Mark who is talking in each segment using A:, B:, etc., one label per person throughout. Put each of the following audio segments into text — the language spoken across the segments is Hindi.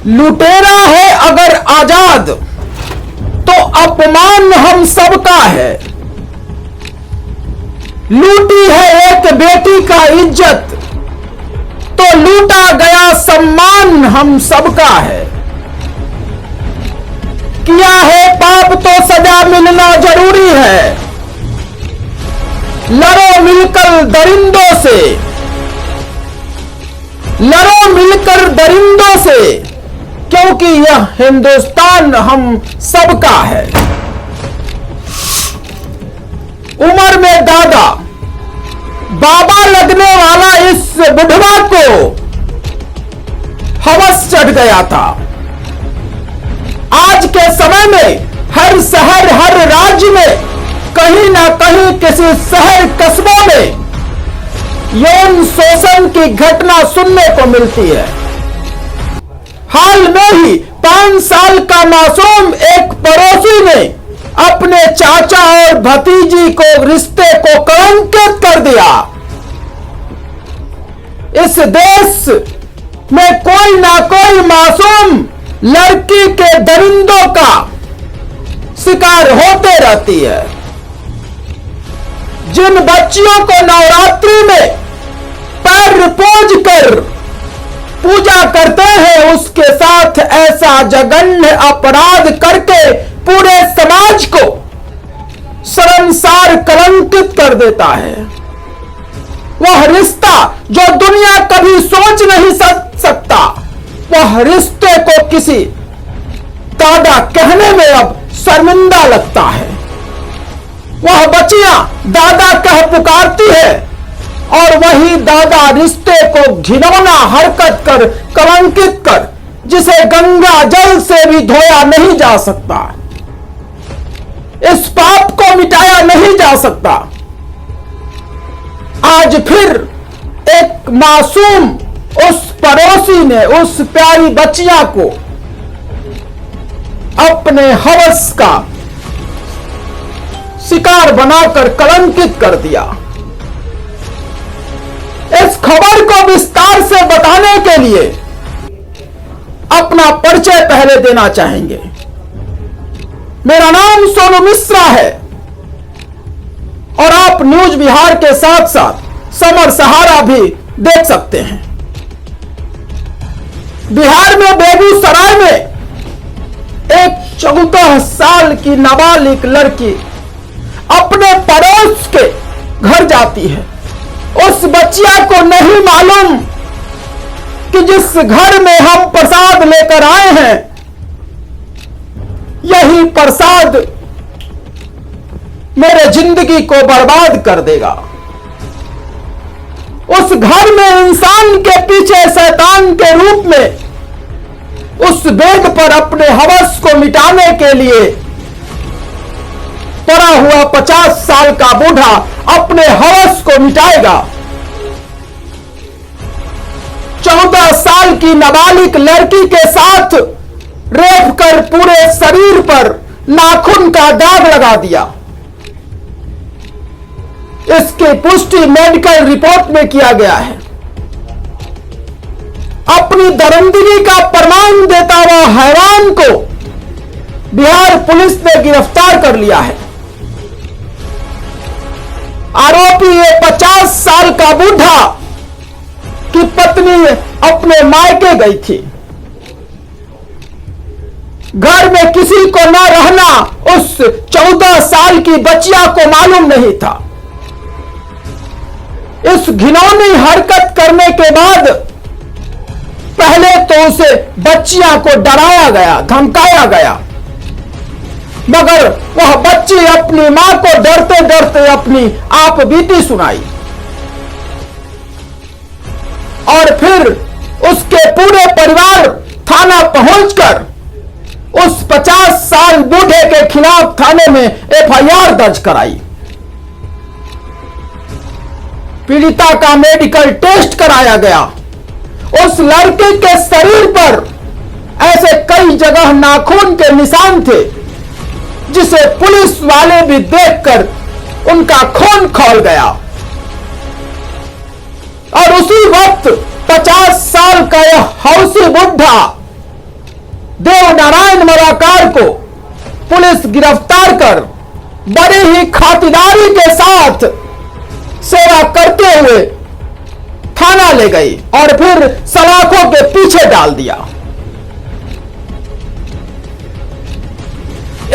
A: लुटेरा है अगर आजाद तो अपमान हम सबका है। लूटी है एक बेटी का इज्जत तो लूटा गया सम्मान हम सबका है। किया है पाप तो सजा मिलना जरूरी है। लड़ो मिलकर दरिंदों से, लड़ो मिलकर दरिंदों से, क्योंकि यह हिंदुस्तान हम सबका है। उम्र में दादा बाबा लगने वाला इस बुढ़वा को हवस चढ़ गया था। आज के समय में हर शहर हर राज्य में कहीं ना कहीं किसी शहर कस्बों में यौन शोषण की घटना सुनने को मिलती है। हाल में ही 5 साल का मासूम एक पड़ोसी ने अपने चाचा और भतीजी को रिश्ते को कलंकित कर दिया। इस देश में कोई ना कोई मासूम लड़की के दरिंदों का शिकार होते रहती है। जिन बच्चियों को नवरात्रि में पैर पूज कर पूजा करते हैं उसके साथ ऐसा जघन्य अपराध करके पूरे समाज को शर्मसार कलंकित कर देता है। वह रिश्ता जो दुनिया कभी सोच नहीं सकता, वह रिश्ते को किसी दादा कहने में अब शर्मिंदा लगता है। वह बच्चियां दादा कह पुकारती है और वही दादा रिश्ते को घिनौना हरकत कर कलंकित कर जिसे गंगा जल से भी धोया नहीं जा सकता, इस पाप को मिटाया नहीं जा सकता। आज फिर एक मासूम उस पड़ोसी ने उस प्यारी बच्चिया को अपने हवस का शिकार बनाकर कलंकित कर दिया। इस खबर को विस्तार से बताने के लिए अपना परिचय पहले देना चाहेंगे। मेरा नाम सोनू मिश्रा है और आप न्यूज बिहार के साथ साथ समर सहारा भी देख सकते हैं। बिहार में बेगूसराय में एक 14 साल की नाबालिग लड़की अपने पड़ोस के घर जाती है। उस बच्चिया को नहीं मालूम कि जिस घर में हम प्रसाद लेकर आए हैं यही प्रसाद मेरे जिंदगी को बर्बाद कर देगा। उस घर में इंसान के पीछे शैतान के रूप में उस बेड पर अपने हवस को मिटाने के लिए पड़ा हुआ 50 साल का बूढ़ा अपने हवस को मिटाएगा। 14 साल की नाबालिग लड़की के साथ रेप कर पूरे शरीर पर नाखून का दाग लगा दिया। इसकी पुष्टि मेडिकल रिपोर्ट में किया गया है। अपनी दरिंदगी का प्रमाण देता हुआ हैवान को बिहार पुलिस ने गिरफ्तार कर लिया है। आरोपी ये 50 साल का बूढ़ा की पत्नी अपने मायके गई थी। घर में किसी को न रहना उस 14 साल की बच्चिया को मालूम नहीं था। इस घिनौनी हरकत करने के बाद पहले तो उसे बच्चिया को डराया गया, धमकाया गया, मगर वह बच्ची अपनी मां को डरते डरते अपनी आप बीती सुनाई और फिर उसके पूरे परिवार थाना पहुंचकर उस 50 साल बूढ़े के खिलाफ थाने में एफआईआर दर्ज कराई। पीड़िता का मेडिकल टेस्ट कराया गया। उस लड़के के शरीर पर ऐसे कई जगह नाखून के निशान थे जिसे पुलिस वाले भी देखकर उनका खून खौल गया। और उसी वक्त 50 साल का यह हौसी बुढ़ा देवनारायण मराकार को पुलिस गिरफ्तार कर बड़ी ही खातिरदारी के साथ सेवा करते हुए थाना ले गई और फिर सलाखों के पीछे डाल दिया।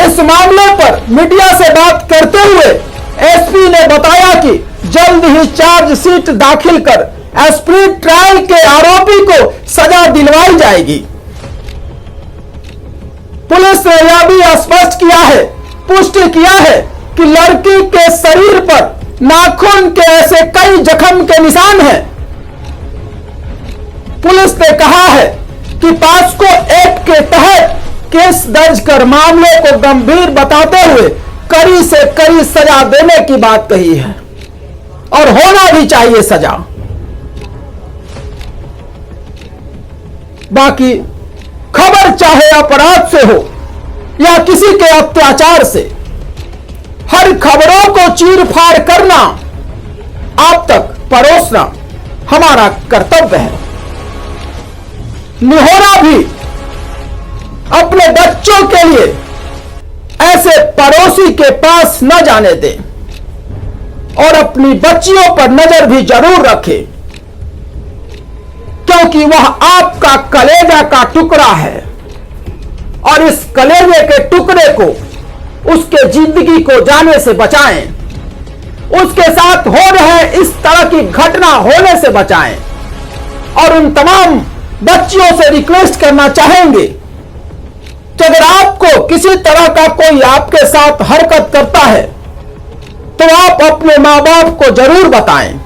A: इस मामले पर मीडिया से बात करते हुए एसपी ने बताया कि जल्द ही चार्जशीट दाखिल कर स्पीड ट्रायल के आरोपी को सजा दिलवाई जाएगी। पुलिस ने यह भी स्पष्ट किया है, पुष्टि किया है कि लड़की के शरीर पर नाखून के ऐसे कई जख्म के निशान हैं। पुलिस ने कहा है कि पॉक्सो एक्ट के तहत केस दर्ज कर मामले को गंभीर बताते हुए कड़ी से कड़ी सजा देने की बात कही है और होना भी चाहिए सजा। बाकी खबर चाहे अपराध से हो या किसी के अत्याचार से, हर खबरों को चीर फाड़ करना, आप तक परोसना हमारा कर्तव्य है। निहोरा भी अपने बच्चों के लिए ऐसे पड़ोसी के पास न जाने दें और अपनी बच्चियों पर नजर भी जरूर रखें, क्योंकि वह आपका कलेजा का टुकड़ा है और इस कलेजे के टुकड़े को उसके जिंदगी को जाने से बचाएं, उसके साथ हो रहे इस तरह की घटना होने से बचाएं। और उन तमाम बच्चियों से रिक्वेस्ट करना चाहेंगे कि अगर आपको किसी तरह का कोई आपके साथ हरकत करता है तो आप अपने मां बाप को जरूर बताएं।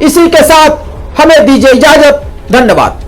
A: इसी के साथ हमें दीजिए इजाजत। धन्यवाद।